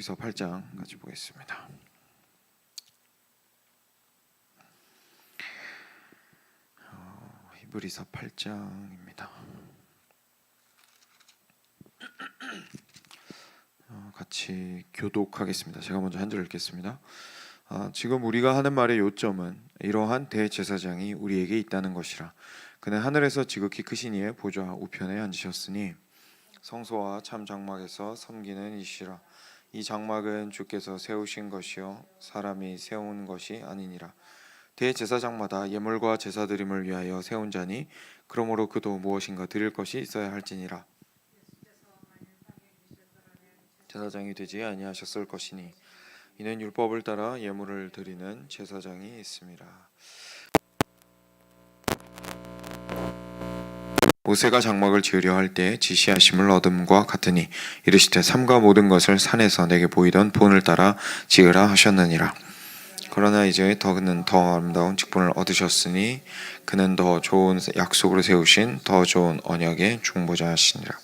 히브리서 8장 같이 보겠습니다. 히브리서 8장입니다. 같이 교독하겠습니다. 제가 먼저 한 절 읽겠습니다. 지금 우리가 하는 말의 요점은 이러한 대제사장이 우리에게 있다는 것이라. 그는 하늘에서 지극히 크신 이의 보좌 우편에 앉으셨으니 성소와 참 장막에서 섬기는 이시라. 이 장막은 주께서 세우신 것이요 사람이 세운 것이 아니니라. 대제사장마다 예물과 제사드림을 위하여 세운 자니 그러므로 그도 무엇인가 드릴 것이 있어야 할지니라. 제사장이 되지 아니하셨을 것이니 이는 율법을 따라 예물을 드리는 제사장이 있음이라. 모세가 장막을 지으려 할 때 지시하심을 얻음과 같으니 이르시되 삼가 모든 것을 산에서 내게 보이던 본을 따라 지으라 하셨느니라. 그러나 이제 그는 더 아름다운 직분을 얻으셨으니 그는 더 좋은 약속으로 세우신 더 좋은 언약의 중보자시니라.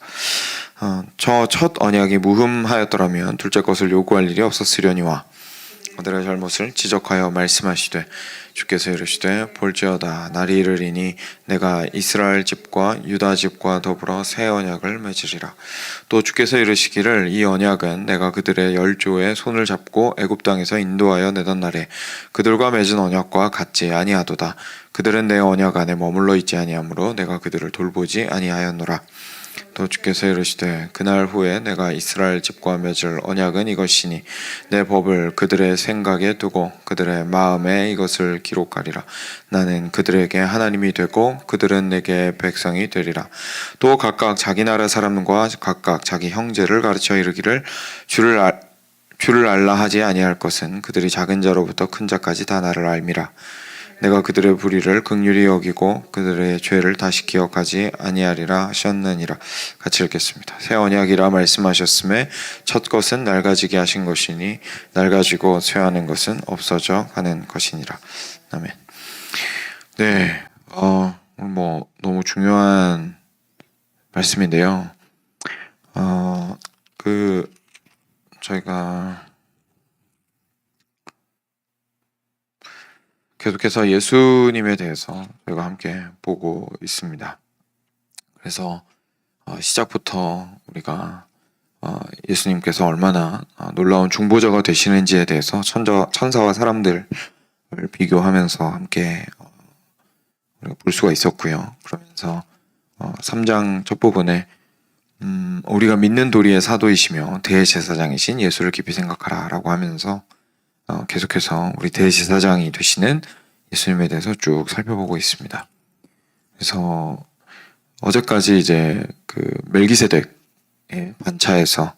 저 첫 언약이 무흠하였더라면 둘째 것을 요구할 일이 없었으려니와 그들의 잘못을 지적하여 말씀하시되 주께서 이르시되 볼지어다 날이 이르리니 내가 이스라엘 집과 유다 집과 더불어 새 언약을 맺으리라. 또 주께서 이르시기를 이 언약은 내가 그들의 열조의 손을 잡고 애굽 땅에서 인도하여 내던 날에 그들과 맺은 언약과 같지 아니하도다. 그들은 내 언약 안에 머물러 있지 아니하므로 내가 그들을 돌보지 아니하였노라. 또 주께서 이르시되 그날 후에 내가 이스라엘 집과 맺을 언약은 이것이니 내 법을 그들의 생각에 두고 그들의 마음에 이것을 기록하리라. 나는 그들에게 하나님이 되고 그들은 내게 백성이 되리라. 또 각각 자기 나라 사람과 각각 자기 형제를 가르쳐 이르기를 주를 알라 하지 아니할 것은 그들이 작은 자로부터 큰 자까지 다 나를 알미라. 내가 그들의 불의를 긍휼히 여기고 그들의 죄를 다시 기억하지 아니하리라 하셨느니라. 같이 읽겠습니다. 새 언약이라 말씀하셨음에 첫 것은 낡아지게 하신 것이니 낡아지고 쇠하는 것은 없어져 가는 것이니라. 아멘. 네, 오늘 너무 중요한 말씀인데요. 저희가 계속해서 예수님에 대해서 저희가 함께 보고 있습니다. 그래서 시작부터 우리가 예수님께서 얼마나 놀라운 중보자가 되시는지에 대해서 천사와 사람들을 비교하면서 함께 우리가 볼 수가 있었고요. 그러면서 3장 첫 부분에 우리가 믿는 도리의 사도이시며 대제사장이신 예수를 깊이 생각하라 라고 하면서 계속해서 우리 대제사장이 되시는 예수님에 대해서 쭉 살펴보고 있습니다. 그래서 어제까지 이제 그 멜기세덱의 반차에서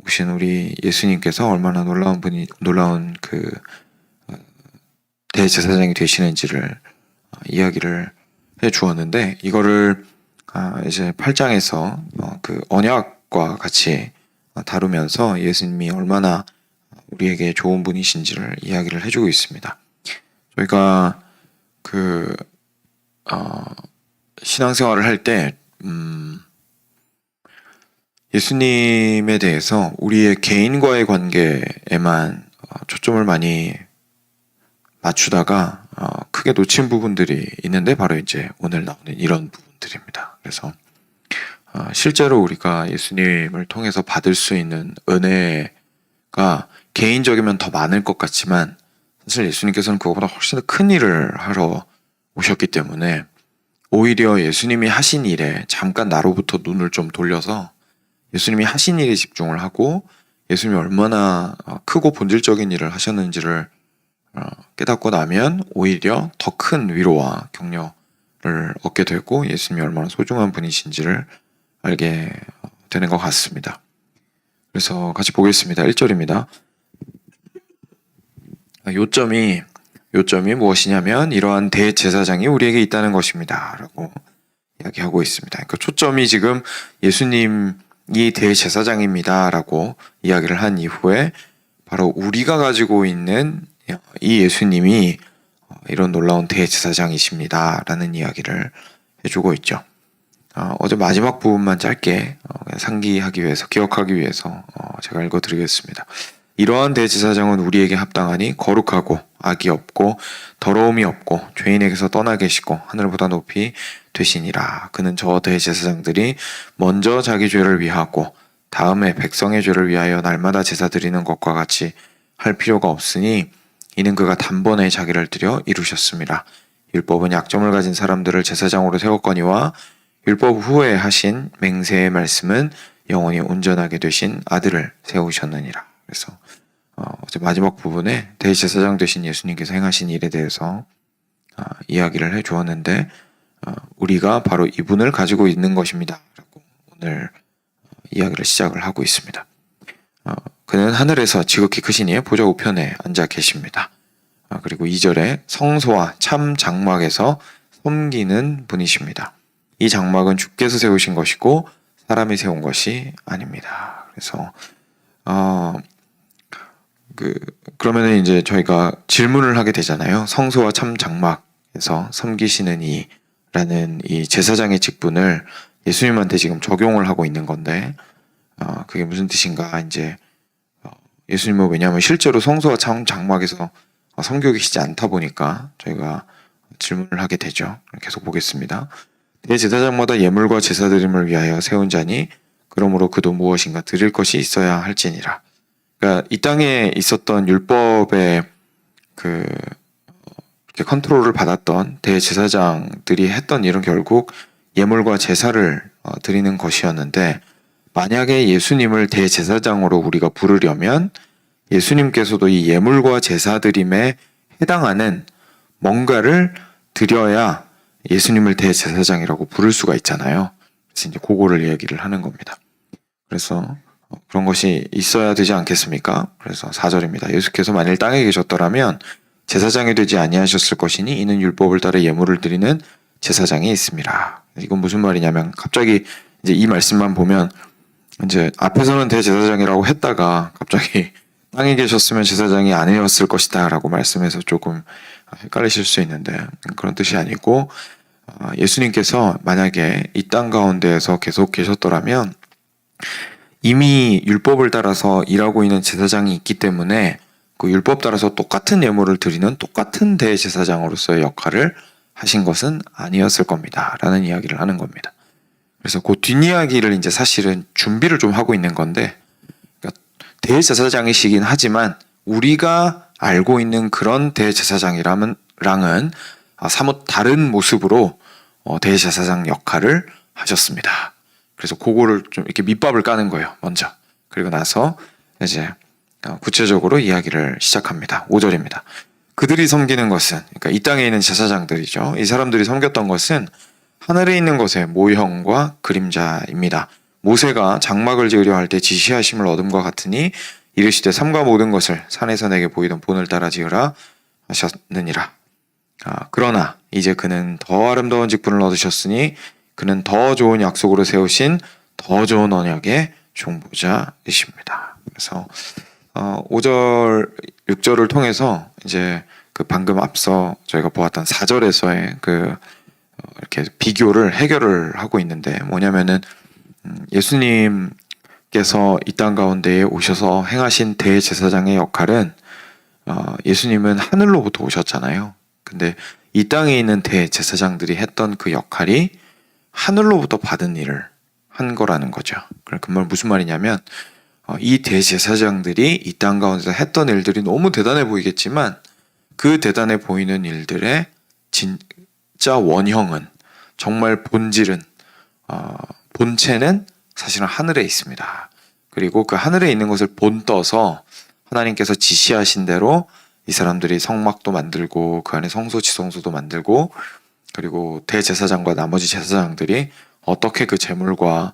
오신 우리 예수님께서 얼마나 놀라운 그 대제사장이 되시는지를 이야기를 해 주었는데 이거를 이제 8장에서 그 언약과 같이 다루면서 예수님이 얼마나 우리에게 좋은 분이신지를 이야기를 해주고 있습니다. 저희가 신앙생활을 할 때 예수님에 대해서 우리의 개인과의 관계에만 초점을 많이 맞추다가 크게 놓친 부분들이 있는데 바로 이제 오늘 나오는 이런 부분들입니다. 그래서 실제로 우리가 예수님을 통해서 받을 수 있는 은혜가 개인적이면 더 많을 것 같지만 사실 예수님께서는 그거보다 훨씬 더 큰 일을 하러 오셨기 때문에 오히려 예수님이 하신 일에 잠깐 나로부터 눈을 좀 돌려서 예수님이 하신 일에 집중을 하고 예수님이 얼마나 크고 본질적인 일을 하셨는지를 깨닫고 나면 오히려 더 큰 위로와 격려를 얻게 되고 예수님이 얼마나 소중한 분이신지를 알게 되는 것 같습니다. 그래서 같이 보겠습니다. 1절입니다. 요점이 무엇이냐면 이러한 대제사장이 우리에게 있다는 것입니다 라고 이야기하고 있습니다. 그러니까 초점이 지금 예수님이 대제사장입니다 라고 이야기를 한 이후에 바로 우리가 가지고 있는 이 예수님이 이런 놀라운 대제사장이십니다 라는 이야기를 해주고 있죠. 어제 마지막 부분만 짧게 그냥 상기하기 위해서, 기억하기 위해서 제가 읽어드리겠습니다. 이러한 대제사장은 우리에게 합당하니 거룩하고 악이 없고 더러움이 없고 죄인에게서 떠나 계시고 하늘보다 높이 되시니라. 그는 저 대제사장들이 먼저 자기 죄를 위하고 다음에 백성의 죄를 위하여 날마다 제사 드리는 것과 같이 할 필요가 없으니 이는 그가 단번에 자기를 드려 이루셨습니다. 율법은 약점을 가진 사람들을 제사장으로 세웠거니와 율법 후에 하신 맹세의 말씀은 영원히 온전하게 되신 아들을 세우셨느니라. 그래서 어제 마지막 부분에 대제사장 되신 예수님께서 행하신 일에 대해서 이야기를 해주었는데 우리가 바로 이분을 가지고 있는 것입니다. 라고 오늘 이야기를 시작을 하고 있습니다. 그는 하늘에서 지극히 크신 이의 보좌 우편에 앉아 계십니다. 그리고 2절에 성소와 참 장막에서 섬기는 분이십니다. 이 장막은 주께서 세우신 것이고 사람이 세운 것이 아닙니다. 그래서 그러면은 이제 저희가 질문을 하게 되잖아요. 성소와 참 장막에서 섬기시는 이라는 이 제사장의 직분을 예수님한테 지금 적용을 하고 있는 건데 그게 무슨 뜻인가? 이제 예수님은 왜냐하면 실제로 성소와 참 장막에서 섬겨 계시지 않다 보니까 저희가 질문을 하게 되죠. 계속 보겠습니다. 대제사장마다 예물과 제사드림을 위하여 세운 자니 그러므로 그도 무엇인가 드릴 것이 있어야 할지니라. 그러니까 이 땅에 있었던 율법의 이렇게 컨트롤을 받았던 대제사장들이 했던 일은 결국 예물과 제사를 드리는 것이었는데 만약에 예수님을 대제사장으로 우리가 부르려면 예수님께서도 이 예물과 제사드림에 해당하는 뭔가를 드려야 예수님을 대제사장이라고 부를 수가 있잖아요. 그래서 이제 그거를 얘기를 하는 겁니다. 그래서 그런 것이 있어야 되지 않겠습니까? 그래서 4절입니다. 예수께서 만일 땅에 계셨더라면 제사장이 되지 아니하셨을 것이니 이는 율법을 따라 예물을 드리는 제사장이 있습니다. 이건 무슨 말이냐면 갑자기 이제 이 말씀만 보면 이제 앞에서는 대제사장이라고 했다가 갑자기 땅에 계셨으면 제사장이 아니었을 것이다 라고 말씀해서 조금 헷갈리실 수 있는데 그런 뜻이 아니고 예수님께서 만약에 이 땅 가운데에서 계속 계셨더라면 이미 율법을 따라서 일하고 있는 제사장이 있기 때문에 그 율법 따라서 똑같은 예물을 드리는 똑같은 대제사장으로서의 역할을 하신 것은 아니었을 겁니다 라는 이야기를 하는 겁니다. 그래서 그 뒷이야기를 이제 사실은 준비를 좀 하고 있는 건데 대제사장이시긴 하지만 우리가 알고 있는 그런 대제사장이랑은 사뭇 다른 모습으로 대제사장 역할을 하셨습니다. 그래서 그거를 좀 이렇게 밑밥을 까는 거예요. 먼저. 그리고 나서 이제 구체적으로 이야기를 시작합니다. 5절입니다. 그들이 섬기는 것은 그러니까 이 땅에 있는 제사장들이죠. 이 사람들이 섬겼던 것은 하늘에 있는 것의 모형과 그림자입니다. 모세가 장막을 지으려 할 때 지시하심을 얻음과 같으니 이르시되 삼가 모든 것을 산에서 내게 보이던 본을 따라 지으라 하셨느니라. 그러나 이제 그는 더 아름다운 직분을 얻으셨으니 그는 더 좋은 약속으로 세우신 더 좋은 언약의 중보자이십니다. 그래서 5절, 6절을 통해서 이제 그 방금 앞서 저희가 보았던 4절에서의 이렇게 비교를 해결을 하고 있는데 뭐냐면은 예수님께서 이 땅 가운데에 오셔서 행하신 대제사장의 역할은 예수님은 하늘로부터 오셨잖아요. 근데 이 땅에 있는 대제사장들이 했던 그 역할이 하늘로부터 받은 일을 한 거라는 거죠. 그 말 무슨 말이냐면 이 대제사장들이 이 땅 가운데서 했던 일들이 너무 대단해 보이겠지만 그 대단해 보이는 일들의 진짜 원형은 정말 본질은 본체는 사실은 하늘에 있습니다. 그리고 그 하늘에 있는 것을 본떠서 하나님께서 지시하신 대로 이 사람들이 성막도 만들고 그 안에 성소 지성소도 만들고 그리고 대제사장과 나머지 제사장들이 어떻게 그 제물과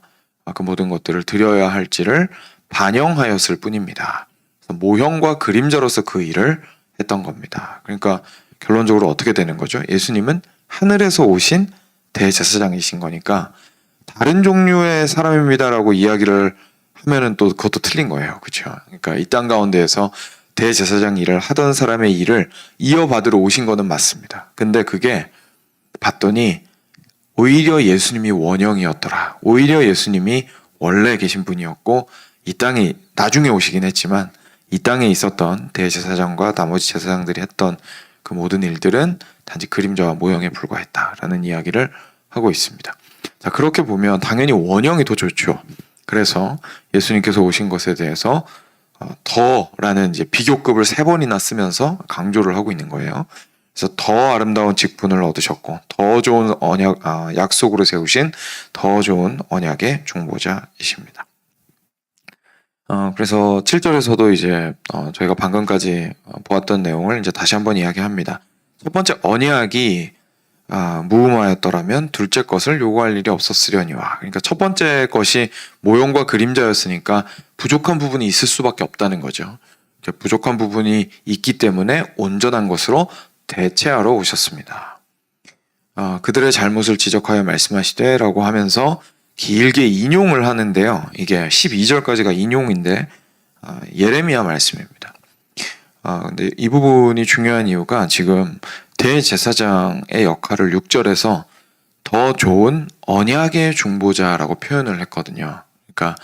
그 모든 것들을 드려야 할지를 반영하였을 뿐입니다. 모형과 그림자로서 그 일을 했던 겁니다. 그러니까 결론적으로 어떻게 되는 거죠? 예수님은 하늘에서 오신 대제사장이신 거니까 다른 종류의 사람입니다라고 이야기를 하면은 또 그것도 틀린 거예요. 그렇죠? 그러니까 이 땅 가운데에서 대제사장 일을 하던 사람의 일을 이어받으러 오신 거는 맞습니다. 근데 그게 봤더니 오히려 예수님이 원형이었더라. 오히려 예수님이 원래 계신 분이었고 이 땅에 나중에 오시긴 했지만 이 땅에 있었던 대제사장과 나머지 제사장들이 했던 그 모든 일들은 단지 그림자와 모형에 불과했다라는 이야기를 하고 있습니다. 자, 그렇게 보면 당연히 원형이 더 좋죠. 그래서 예수님께서 오신 것에 대해서 더라는 이제 비교급을 3번이나 쓰면서 강조를 하고 있는 거예요. 그래서 더 아름다운 직분을 얻으셨고 더 좋은 약속으로 세우신 더 좋은 언약의 중보자이십니다. 그래서 7절에서도 이제 저희가 방금까지 보았던 내용을 이제 다시 한번 이야기합니다. 첫 번째 언약이 무음하였더라면 둘째 것을 요구할 일이 없었으려니와. 그러니까 첫 번째 것이 모형과 그림자였으니까 부족한 부분이 있을 수밖에 없다는 거죠. 부족한 부분이 있기 때문에 온전한 것으로 대체하러 오셨습니다. 그들의 잘못을 지적하여 말씀하시되 라고 하면서 길게 인용을 하는데요. 이게 12절까지가 인용인데 예레미야 말씀입니다. 근데 이 부분이 중요한 이유가 지금 대제사장의 역할을 6절에서 더 좋은 언약의 중보자라고 표현을 했거든요. 그러니까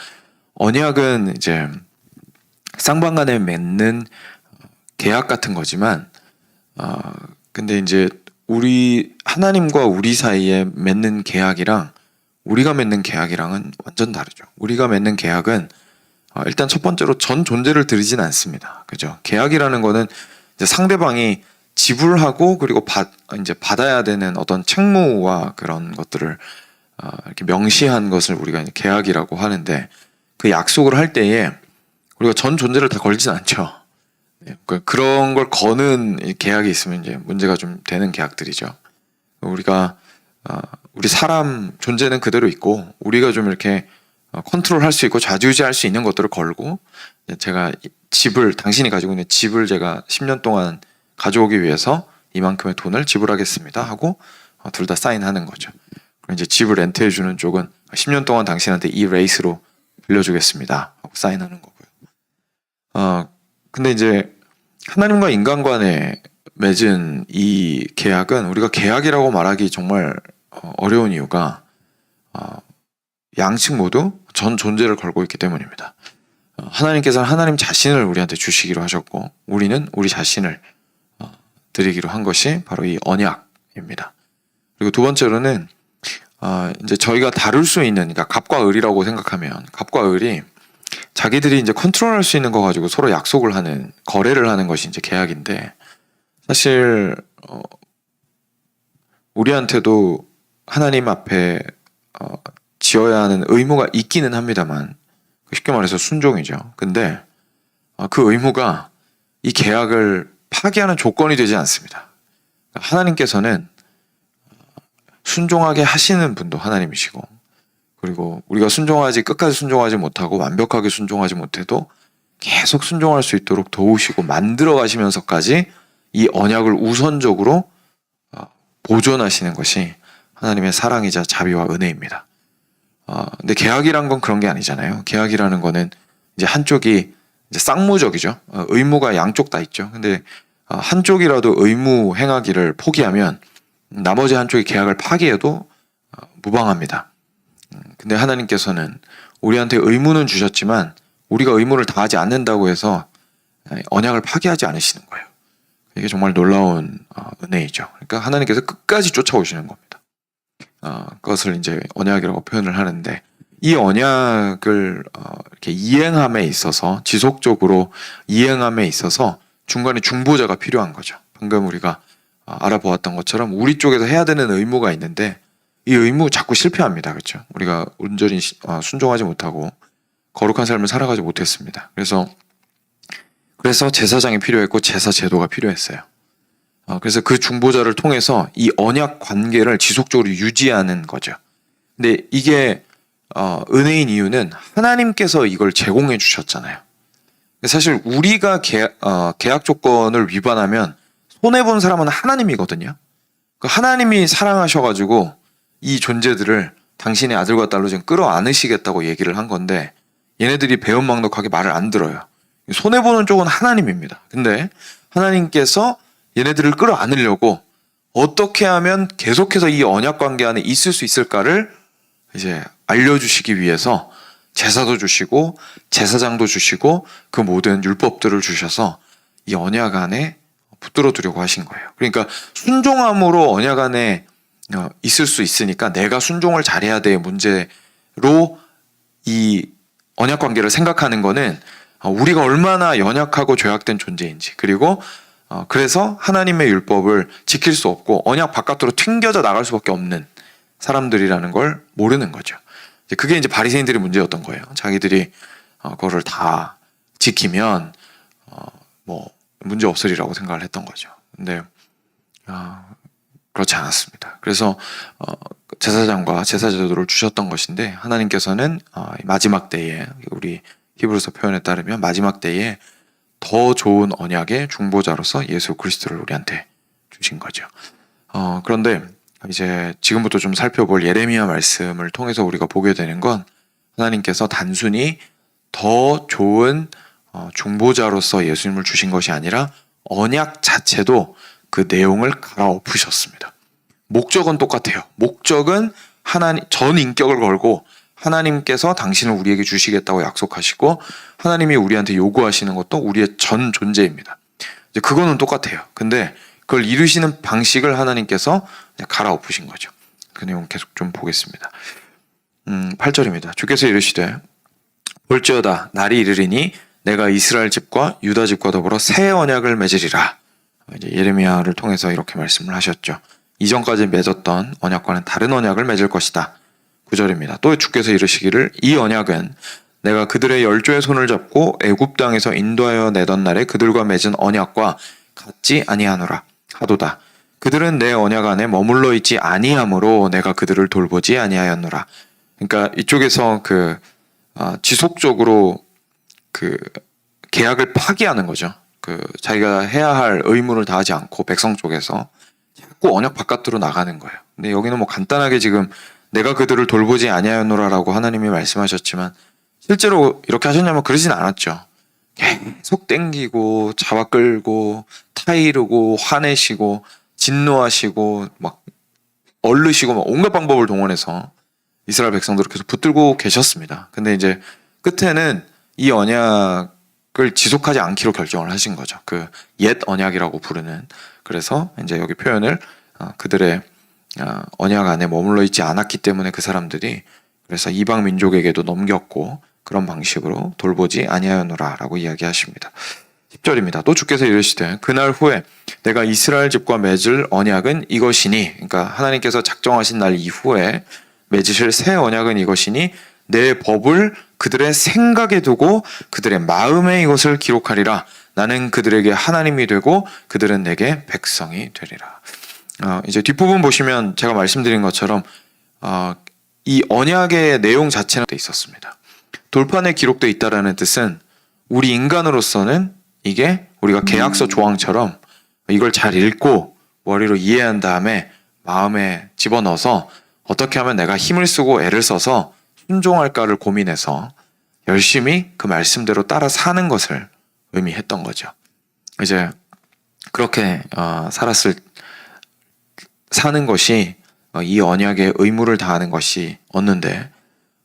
언약은 이제 쌍방간에 맺는 계약 같은 거지만 근데 이제 우리 하나님과 우리 사이에 맺는 계약이랑 우리가 맺는 계약이랑은 완전 다르죠. 우리가 맺는 계약은 일단 첫 번째로 전 존재를 드리진 않습니다. 그죠? 계약이라는 거는 이제 상대방이 지불하고 그리고 이제 받아야 되는 어떤 책무와 그런 것들을 이렇게 명시한 것을 우리가 이제 계약이라고 하는데 그 약속을 할 때에 우리가 전 존재를 다 걸진 않죠. 그런 걸 거는 계약이 있으면 이제 문제가 좀 되는 계약들이죠. 우리가 우리 사람 존재는 그대로 있고 우리가 좀 이렇게 컨트롤할 수 있고 좌지우지할 수 있는 것들을 걸고 제가 당신이 가지고 있는 집을 제가 10년 동안 가져오기 위해서 이만큼의 돈을 지불하겠습니다 하고 둘 다 사인하는 거죠. 그럼 이제 집을 렌트해주는 쪽은 10년 동안 당신한테 이 레이스로 빌려주겠습니다 하고 사인하는 거고요. 근데 이제 하나님과 인간 간에 맺은 이 계약은 우리가 계약이라고 말하기 정말 어려운 이유가 양측 모두 전 존재를 걸고 있기 때문입니다. 하나님께서는 하나님 자신을 우리한테 주시기로 하셨고 우리는 우리 자신을 드리기로 한 것이 바로 이 언약입니다. 그리고 두 번째로는 이제 저희가 다룰 수 있는, 그러니까 갑과 을이라고 생각하면 갑과 을이 자기들이 이제 컨트롤할 수 있는 거 가지고 서로 약속을 하는, 거래를 하는 것이 이제 계약인데, 사실 우리한테도 하나님 앞에 지어야 하는 의무가 있기는 합니다만, 쉽게 말해서 순종이죠. 근데 그 의무가 이 계약을 파기하는 조건이 되지 않습니다. 하나님께서는 순종하게 하시는 분도 하나님이시고, 그리고 우리가 끝까지 순종하지 못하고 완벽하게 순종하지 못해도 계속 순종할 수 있도록 도우시고 만들어 가시면서까지 이 언약을 우선적으로 보존하시는 것이 하나님의 사랑이자 자비와 은혜입니다. 근데 계약이란 건 그런 게 아니잖아요. 계약이라는 거는 이제 한쪽이 이제 쌍무적이죠. 의무가 양쪽 다 있죠. 근데 한쪽이라도 의무 행하기를 포기하면 나머지 한쪽이 계약을 파기해도 무방합니다. 근데 하나님께서는 우리한테 의무는 주셨지만 우리가 의무를 다하지 않는다고 해서 언약을 파기하지 않으시는 거예요. 이게 정말 놀라운 은혜이죠. 그러니까 하나님께서 끝까지 쫓아오시는 겁니다. 그것을 이제 언약이라고 표현을 하는데, 이 언약을 이렇게 이행함에 있어서, 지속적으로 이행함에 있어서 중간에 중보자가 필요한 거죠. 방금 우리가 알아보았던 것처럼 우리 쪽에서 해야 되는 의무가 있는데 이 의무 자꾸 실패합니다. 그렇죠? 우리가 온전히 순종하지 못하고 거룩한 삶을 살아가지 못했습니다. 그래서 제사장이 필요했고 제사 제도가 필요했어요. 그래서 그 중보자를 통해서 이 언약 관계를 지속적으로 유지하는 거죠. 근데 이게 은혜인 이유는 하나님께서 이걸 제공해 주셨잖아요. 사실 우리가 계약 조건을 위반하면 손해본 사람은 하나님이거든요. 하나님이 사랑하셔가지고 이 존재들을 당신의 아들과 딸로 지금 끌어안으시겠다고 얘기를 한 건데, 얘네들이 배은망덕하게 말을 안 들어요. 손해보는 쪽은 하나님입니다. 근데 하나님께서 얘네들을 끌어안으려고 어떻게 하면 계속해서 이 언약 관계 안에 있을 수 있을까를 이제 알려주시기 위해서 제사도 주시고 제사장도 주시고 그 모든 율법들을 주셔서 이 언약 안에 붙들어 두려고 하신 거예요. 그러니까 순종함으로 언약 안에 있을 수 있으니까 내가 순종을 잘해야 될 문제로 이 언약 관계를 생각하는 거는 우리가 얼마나 연약하고 죄악된 존재인지, 그리고 그래서 하나님의 율법을 지킬 수 없고 언약 바깥으로 튕겨져 나갈 수밖에 없는 사람들이라는 걸 모르는 거죠. 그게 이제 바리새인들의 문제였던 거예요. 자기들이 그거를 다 지키면 뭐 문제 없으리라고 생각을 했던 거죠. 근데 그렇지 않았습니다. 그래서 제사장과 제사제도를 주셨던 것인데, 하나님께서는 마지막 때에, 우리 히브리서 표현에 따르면 마지막 때에 더 좋은 언약의 중보자로서 예수 그리스도를 우리한테 주신 거죠. 그런데 이제 지금부터 좀 살펴볼 예레미야 말씀을 통해서 우리가 보게 되는 건, 하나님께서 단순히 더 좋은 중보자로서 예수님을 주신 것이 아니라 언약 자체도 그 내용을 갈아엎으셨습니다. 목적은 똑같아요. 목적은 하나님 전 인격을 걸고 하나님께서 당신을 우리에게 주시겠다고 약속하시고, 하나님이 우리한테 요구하시는 것도 우리의 전 존재입니다. 이제 그거는 똑같아요. 근데 그걸 이루시는 방식을 하나님께서 갈아엎으신 거죠. 그 내용 계속 좀 보겠습니다. 8절입니다. 주께서 이르시되 볼지어다 날이 이르리니 내가 이스라엘 집과 유다 집과 더불어 새 언약을 맺으리라. 이제 예레미야를 통해서 이렇게 말씀을 하셨죠. 이전까지 맺었던 언약과는 다른 언약을 맺을 것이다. 9절입니다. 또 주께서 이르시기를 이 언약은 내가 그들의 열조의 손을 잡고 애굽 땅에서 인도하여 내던 날에 그들과 맺은 언약과 같지 아니하노라 하도다. 그들은 내 언약 안에 머물러 있지 아니하므로 내가 그들을 돌보지 아니하였노라. 그러니까 이쪽에서 지속적으로 계약을 파기하는 거죠. 자기가 해야 할 의무를 다하지 않고 백성 쪽에서 자꾸 언약 바깥으로 나가는 거예요. 근데 여기는 뭐 간단하게 지금 내가 그들을 돌보지 아니하였노라라고 하나님이 말씀하셨지만, 실제로 이렇게 하셨냐면 그러진 않았죠. 계속 땡기고 잡아 끌고 타이르고 화내시고 진노하시고 막 얼르시고 막 온갖 방법을 동원해서 이스라엘 백성들을 계속 붙들고 계셨습니다. 근데 이제 끝에는 이 언약을 지속하지 않기로 결정을 하신 거죠. 그 옛 언약이라고 부르는. 그래서 이제 여기 표현을 그들의 언약 안에 머물러 있지 않았기 때문에 그 사람들이 그래서 이방 민족에게도 넘겼고 그런 방식으로 돌보지 아니하였노라 라고 이야기하십니다. 10절입니다. 또 주께서 이르시되 그날 후에 내가 이스라엘 집과 맺을 언약은 이것이니, 그러니까 하나님께서 작정하신 날 이후에 맺으실 새 언약은 이것이니 내 법을 그들의 생각에 두고 그들의 마음에 이것을 기록하리라. 나는 그들에게 하나님이 되고 그들은 내게 백성이 되리라. 이제 뒷부분 보시면 제가 말씀드린 것처럼 이 언약의 내용 자체는 돼 있었습니다. 돌판에 기록되어 있다라는 뜻은 우리 인간으로서는 이게 우리가 계약서 조항처럼 이걸 잘 읽고 머리로 이해한 다음에 마음에 집어넣어서 어떻게 하면 내가 힘을 쓰고 애를 써서 순종할까를 고민해서 열심히 그 말씀대로 따라 사는 것을 의미했던 거죠. 이제 그렇게 사는 것이 이 언약의 의무를 다하는 것이었는데,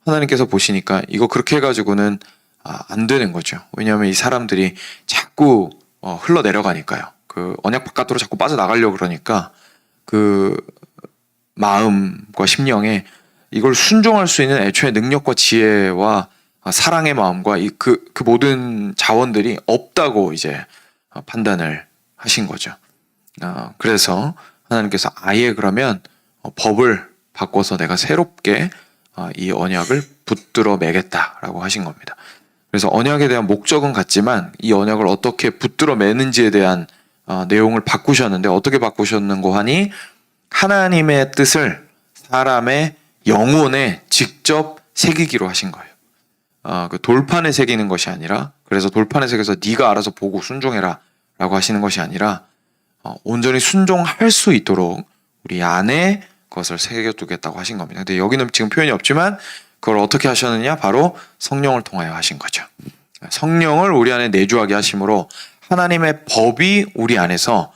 하나님께서 보시니까 이거 그렇게 해가지고는 안 되는 거죠. 왜냐하면 이 사람들이 자꾸 흘러내려가니까요. 그 언약 바깥으로 자꾸 빠져나가려고 그러니까 그 마음과 심령에 이걸 순종할 수 있는 애초에 능력과 지혜와 사랑의 마음과 그 모든 자원들이 없다고 이제 판단을 하신 거죠. 그래서 하나님께서 아예 그러면 법을 바꿔서 내가 새롭게 이 언약을 붙들어 매겠다라고 하신 겁니다. 그래서 언약에 대한 목적은 같지만 이 언약을 어떻게 붙들어 매는지에 대한 내용을 바꾸셨는데, 어떻게 바꾸셨는고 하니 하나님의 뜻을 사람의 영혼에 직접 새기기로 하신 거예요. 그 돌판에 새기는 것이 아니라, 그래서 돌판에 새겨서 네가 알아서 보고 순종해라 라고 하시는 것이 아니라 온전히 순종할 수 있도록 우리 안에 그것을 새겨두겠다고 하신 겁니다. 근데 여기는 지금 표현이 없지만 그걸 어떻게 하셨느냐? 바로 성령을 통하여 하신 거죠. 성령을 우리 안에 내주하게 하심으로 하나님의 법이 우리 안에서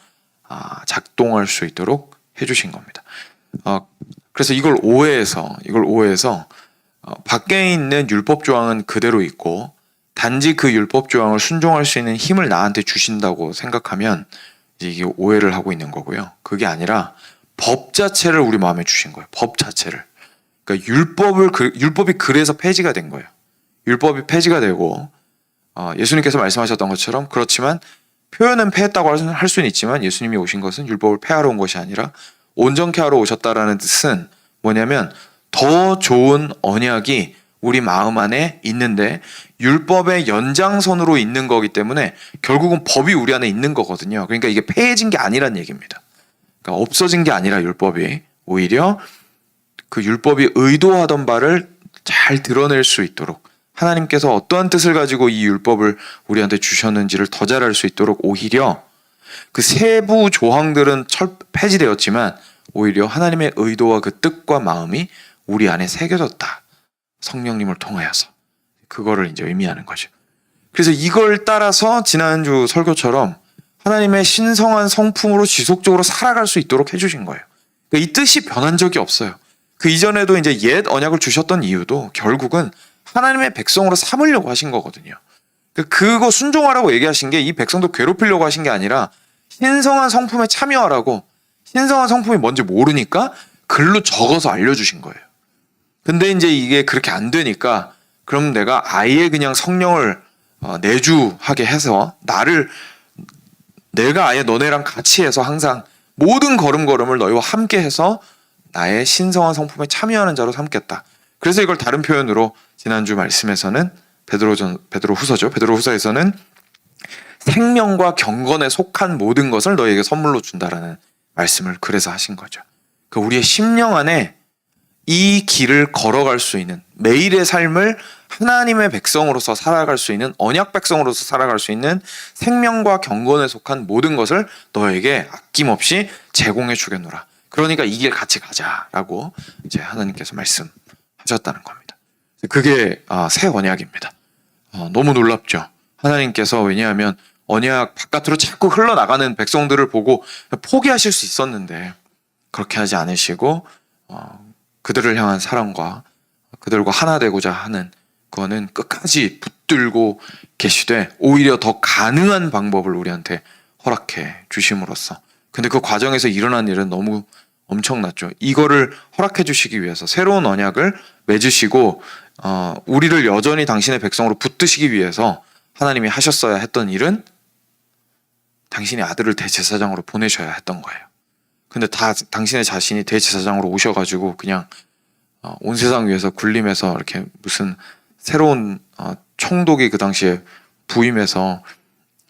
작동할 수 있도록 해주신 겁니다. 그래서 이걸 오해해서 밖에 있는 율법 조항은 그대로 있고 단지 그 율법 조항을 순종할 수 있는 힘을 나한테 주신다고 생각하면 이제 이게 오해를 하고 있는 거고요. 그게 아니라 법 자체를 우리 마음에 주신 거예요. 법 자체를. 그러니까 율법이 그래서 폐지가 된 거예요. 율법이 폐지가 되고 예수님께서 말씀하셨던 것처럼 그렇지만 표현은 폐했다고 할 수는 있지만 예수님이 오신 것은 율법을 폐하러 온 것이 아니라 온전케 하러 오셨다라는 뜻은 뭐냐면 더 좋은 언약이 우리 마음 안에 있는데 율법의 연장선으로 있는 거기 때문에 결국은 법이 우리 안에 있는 거거든요. 그러니까 이게 폐해진 게 아니란 얘기입니다. 그러니까 없어진 게 아니라 율법이 오히려 그 율법이 의도하던 바를 잘 드러낼 수 있도록 하나님께서 어떠한 뜻을 가지고 이 율법을 우리한테 주셨는지를 더 잘 알 수 있도록 오히려 그 세부 조항들은 폐지되었지만 오히려 하나님의 의도와 그 뜻과 마음이 우리 안에 새겨졌다. 성령님을 통하여서. 그거를 이제 의미하는 거죠. 그래서 이걸 따라서 지난주 설교처럼 하나님의 신성한 성품으로 지속적으로 살아갈 수 있도록 해주신 거예요. 그러니까 이 뜻이 변한 적이 없어요. 그 이전에도 이제 옛 언약을 주셨던 이유도 결국은 하나님의 백성으로 삼으려고 하신 거거든요. 그거 순종하라고 얘기하신 게 이 백성도 괴롭히려고 하신 게 아니라 신성한 성품에 참여하라고. 신성한 성품이 뭔지 모르니까 글로 적어서 알려주신 거예요. 근데 이제 이게 그렇게 안 되니까 그럼 내가 아예 그냥 성령을 내주하게 해서 내가 아예 너네랑 같이 해서 항상 모든 걸음걸음을 너희와 함께 해서 나의 신성한 성품에 참여하는 자로 삼겠다. 그래서 이걸 다른 표현으로 지난주 말씀에서는 베드로후서에서는 생명과 경건에 속한 모든 것을 너희에게 선물로 준다라는 말씀을 그래서 하신 거죠. 그러니까 우리의 심령 안에 이 길을 걸어갈 수 있는 매일의 삶을 하나님의 백성으로서 살아갈 수 있는 언약 백성으로서 살아갈 수 있는 생명과 경건에 속한 모든 것을 너에게 아낌없이 제공해 주겠노라. 그러니까 이 길 같이 가자라고 이제 하나님께서 말씀하셨다는 겁니다. 그게 새 언약입니다. 너무 놀랍죠. 하나님께서 왜냐하면 언약 바깥으로 자꾸 흘러나가는 백성들을 보고 포기하실 수 있었는데 그렇게 하지 않으시고 그들을 향한 사랑과 그들과 하나 되고자 하는 그거는 끝까지 붙들고 계시되 오히려 더 가능한 방법을 우리한테 허락해 주심으로써 근데 그 과정에서 일어난 일은 너무 엄청났죠. 이거를 허락해 주시기 위해서 새로운 언약을 맺으시고 우리를 여전히 당신의 백성으로 붙드시기 위해서 하나님이 하셨어야 했던 일은 당신의 아들을 대제사장으로 보내셔야 했던 거예요. 근데 당신의 자신이 대제사장으로 오셔가지고 그냥 온 세상 위에서 군림해서 이렇게 무슨 새로운 총독이 그 당시에 부임해서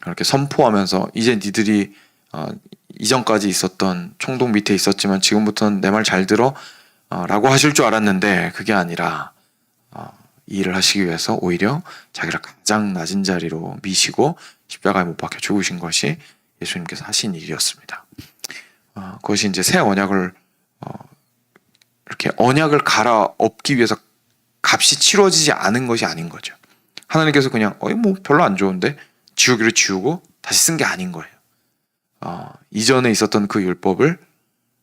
이렇게 선포하면서 이제 니들이 이전까지 있었던 총독 밑에 있었지만 지금부터는 내 말 잘 들어 라고 하실 줄 알았는데 그게 아니라 이 일을 하시기 위해서 오히려 자기를 가장 낮은 자리로 미시고 십자가에 못 박혀 죽으신 것이 예수님께서 하신 일이었습니다. 그것이 이제 새 언약을 이렇게 언약을 갈아엎기 위해서 값이 치러지지 않은 것이 아닌 거죠. 하나님께서 그냥 뭐 별로 안 좋은데 지우기로 지우고 다시 쓴 게 아닌 거예요. 이전에 있었던 그 율법을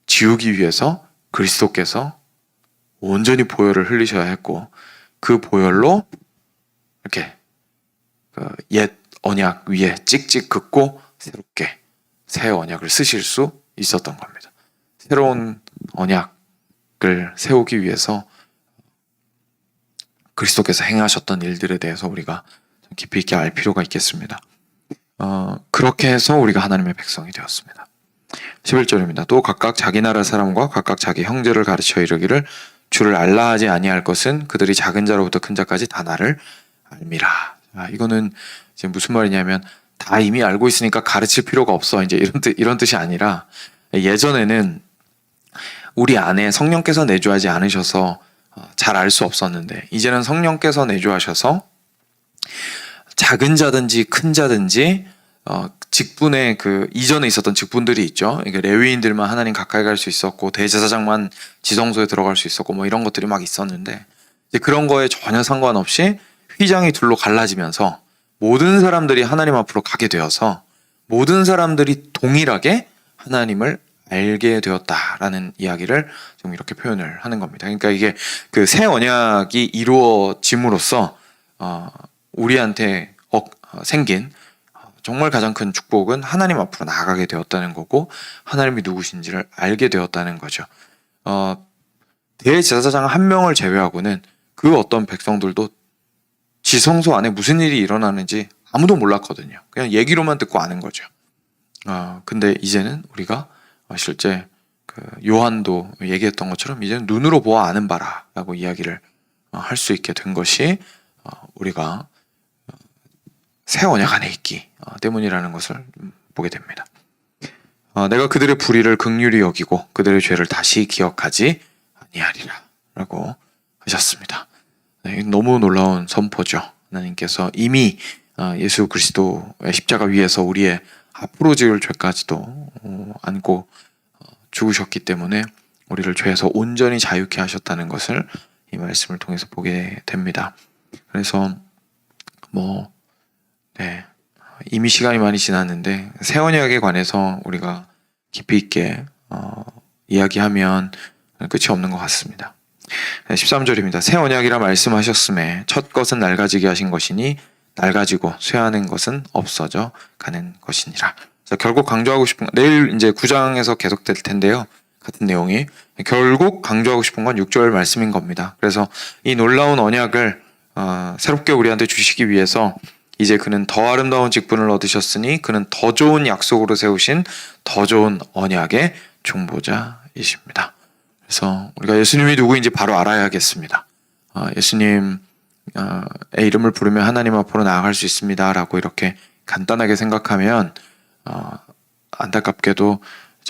지우기 위해서 그리스도께서 온전히 보혈을 흘리셔야 했고 그 보혈로 이렇게 옛 언약 위에 찍찍 긋고 새롭게 새 언약을 쓰실 수 있었던 겁니다. 새로운 언약을 세우기 위해서 그리스도께서 행하셨던 일들에 대해서 우리가 깊이 있게 알 필요가 있겠습니다. 그렇게 해서 우리가 하나님의 백성이 되었습니다. 11절입니다. 또 각각 자기 나라 사람과 각각 자기 형제를 가르쳐 이르기를 주를 알라 하지 아니할 것은 그들이 작은 자로부터 큰 자까지 다 나를 알미라. 이거는 이제 무슨 말이냐면 다 이미 알고 있으니까 가르칠 필요가 없어. 이제 이런 뜻이 아니라 예전에는 우리 안에 성령께서 내주하지 않으셔서 잘 알 수 없었는데 이제는 성령께서 내주하셔서 작은 자든지 큰 자든지 직분의 그 이전에 있었던 직분들이 있죠. 그러니까 레위인들만 하나님 가까이 갈 수 있었고 대제사장만 지성소에 들어갈 수 있었고 뭐 이런 것들이 막 있었는데 이제 그런 거에 전혀 상관없이 휘장이 둘로 갈라지면서 모든 사람들이 하나님 앞으로 가게 되어서 모든 사람들이 동일하게 하나님을 알게 되었다라는 이야기를 좀 이렇게 표현을 하는 겁니다. 그러니까 이게 그 새 언약이 이루어짐으로써 우리한테 생긴 정말 가장 큰 축복은 하나님 앞으로 나아가게 되었다는 거고, 하나님이 누구신지를 알게 되었다는 거죠. 대제사장 한 명을 제외하고는 그 어떤 백성들도 지성소 안에 무슨 일이 일어나는지 아무도 몰랐거든요. 그냥 얘기로만 듣고 아는 거죠. 근데 이제는 우리가 실제 그 요한도 얘기했던 것처럼 이제는 눈으로 보아 아는 바라라고 이야기를 할 수 있게 된 것이 우리가 새 언약 안에 있기 때문이라는 것을 보게 됩니다. 내가 그들의 불의를 긍휼히 여기고 그들의 죄를 다시 기억하지 아니하리라 라고 하셨습니다. 네, 너무 놀라운 선포죠. 하나님께서 이미 예수 그리스도의 십자가 위에서 우리의 앞으로 지을 죄까지도 안고 죽으셨기 때문에 우리를 죄에서 온전히 자유케 하셨다는 것을 이 말씀을 통해서 보게 됩니다. 그래서 이미 시간이 많이 지났는데 새 언약에 관해서 우리가 깊이 있게 이야기하면 끝이 없는 것 같습니다. 13절입니다. 새 언약이라 말씀하셨음에 첫 것은 낡아지게 하신 것이니 낡아지고 쇠하는 것은 없어져 가는 것이니라. 결국 강조하고 싶은 건 내일 이제 9장에서 계속될 텐데요. 같은 내용이 결국 강조하고 싶은 건 6절 말씀인 겁니다. 그래서 이 놀라운 언약을 새롭게 우리한테 주시기 위해서 이제 그는 더 아름다운 직분을 얻으셨으니 그는 더 좋은 약속으로 세우신 더 좋은 언약의 중보자이십니다. 그래서 우리가 예수님이 누구인지 바로 알아야겠습니다. 예수님의 이름을 부르면 하나님 앞으로 나아갈 수 있습니다 라고 이렇게 간단하게 생각하면 안타깝게도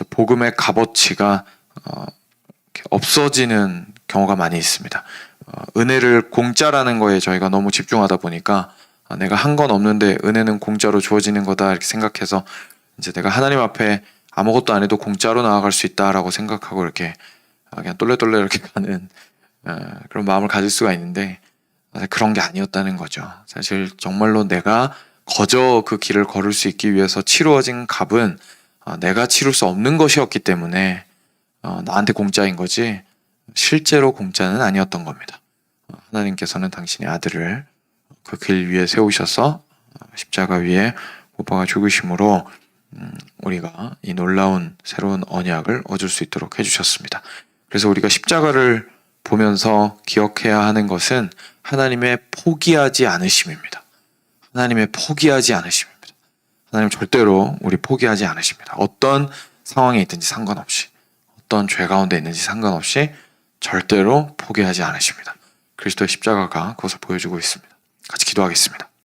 복음의 값어치가 없어지는 경우가 많이 있습니다. 은혜를 공짜라는 거에 저희가 너무 집중하다 보니까 내가 한 건 없는데 은혜는 공짜로 주어지는 거다 이렇게 생각해서 이제 내가 하나님 앞에 아무것도 안 해도 공짜로 나아갈 수 있다라고 생각하고 이렇게 그냥 똘레똘레 이렇게 가는 그런 마음을 가질 수가 있는데 그런 게 아니었다는 거죠. 사실 정말로 내가 거저 그 길을 걸을 수 있기 위해서 치루어진 값은 내가 치룰 수 없는 것이었기 때문에 나한테 공짜인 거지 실제로 공짜는 아니었던 겁니다. 하나님께서는 당신의 아들을 그 길 위에 세우셔서 십자가 위에 못 박아 죽으심으로 우리가 이 놀라운 새로운 언약을 얻을 수 있도록 해주셨습니다. 그래서 우리가 십자가를 보면서 기억해야 하는 것은 하나님의 포기하지 않으심입니다. 하나님의 포기하지 않으심입니다. 하나님 절대로 우리 포기하지 않으십니다. 어떤 상황에 있든지 상관없이, 어떤 죄 가운데 있는지 상관없이 절대로 포기하지 않으십니다. 그리스도의 십자가가 그것을 보여주고 있습니다. 같이 기도하겠습니다.